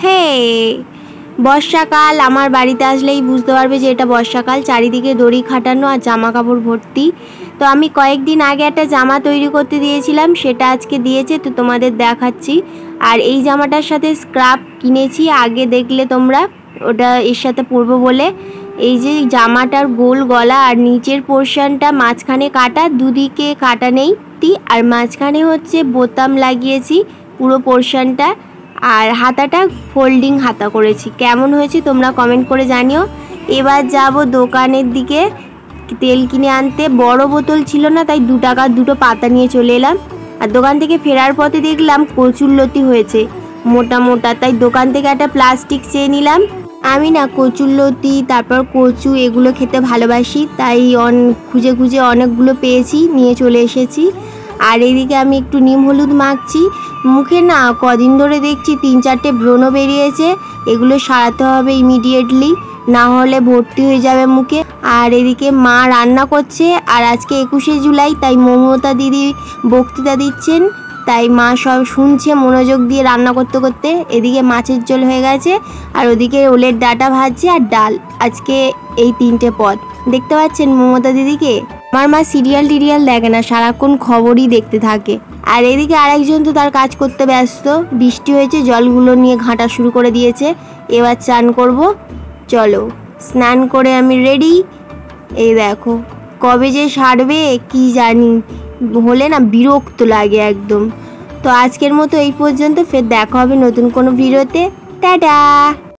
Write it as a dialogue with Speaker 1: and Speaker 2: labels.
Speaker 1: হে বর্ষাকাল আমার বাড়িতে আসলেই বুঝতে পারবে যে এটা বর্ষাকাল। চারিদিকে দড়ি খাটানো আর জামা কাপড় ভর্তি। তো আমি কয়েকদিন আগে একটা জামা তৈরি করতে দিয়েছিলাম, সেটা আজকে দিয়েছে, তো তোমাদের দেখাচ্ছি। আর এই জামাটার সাথে স্ক্রাব কিনেছি, আগে দেখলে তোমরা, ওটা এর সাথে পরবো বলে। এই যে জামাটার গোল গলা আর নিচের পোর্শনটা মাঝখানে কাটা, দুদিকে কাটা নেই, আর মাঝখানে হচ্ছে বোতাম লাগিয়েছি পুরো পোর্শনটা। আর হাতাটা ফোল্ডিং হাতা করেছি। কেমন হয়েছে তোমরা কমেন্ট করে জানিও। এবার যাব দোকানের দিকে তেল কিনে আনতে। বড় বোতল ছিল না, তাই 2 টাকার 2টো পাতা নিয়ে চলে এলাম। আর দোকান থেকে ফেরার পথে দেখলাম কচুরলতি হয়েছে মোটা মোটা, তাই দোকান থেকে একটা প্লাস্টিক চেয়ে নিলাম। আমি না কচুরলতি তারপর কচু এগুলো খেতে ভালোবাসি, তাই খুঁজে খুঁজে অনেকগুলো পেয়েছি, নিয়ে চলে এসেছি। আর এইদিকে আমি একটু নিম হলুদ মাখছি। মুখে না কদিন ধরে দেখছি 3-4টে ব্রণ বেরিয়েছে, এগুলো সারাতে হবে ইমিডিয়েটলি, না হলে ভর্তি হয়ে যাবে মুখে। আর এদিকে মা রান্না করছে, আর আজকে 21শে জুলাই, তাই মমতা দিদি বক্তৃতা দিচ্ছেন, তাই মা সব শুনছে মনোযোগ দিয়ে রান্না করতে করতে। এদিকে মাছের ঝোল হয়ে গেছে, আর ওদিকে ওলের ডাঁটা ভাজছে আর ডাল। আজকে এই 3টে পদ। দেখতে পাচ্ছেন মমতা দিদিকে? আমার মা সিরিয়াল টিরিয়াল দেখে না, সারাক্ষণ খবরই দেখতে থাকে। আর এদিকে আরেকজন তো তার কাজ করতে ব্যস্ত। বৃষ্টি হয়েছে, জলগুলো নিয়ে ঘাঁটা শুরু করে দিয়েছে। এবার চান করব, চলো। স্নান করে আমি রেডি। এই দেখো কবে যে সারবে কি জানি, হলে না বিরক্ত লাগে একদম। তো আজকের মতো এই পর্যন্ত, ফের দেখা হবে নতুন কোনো ভিডিওতে। টাটা।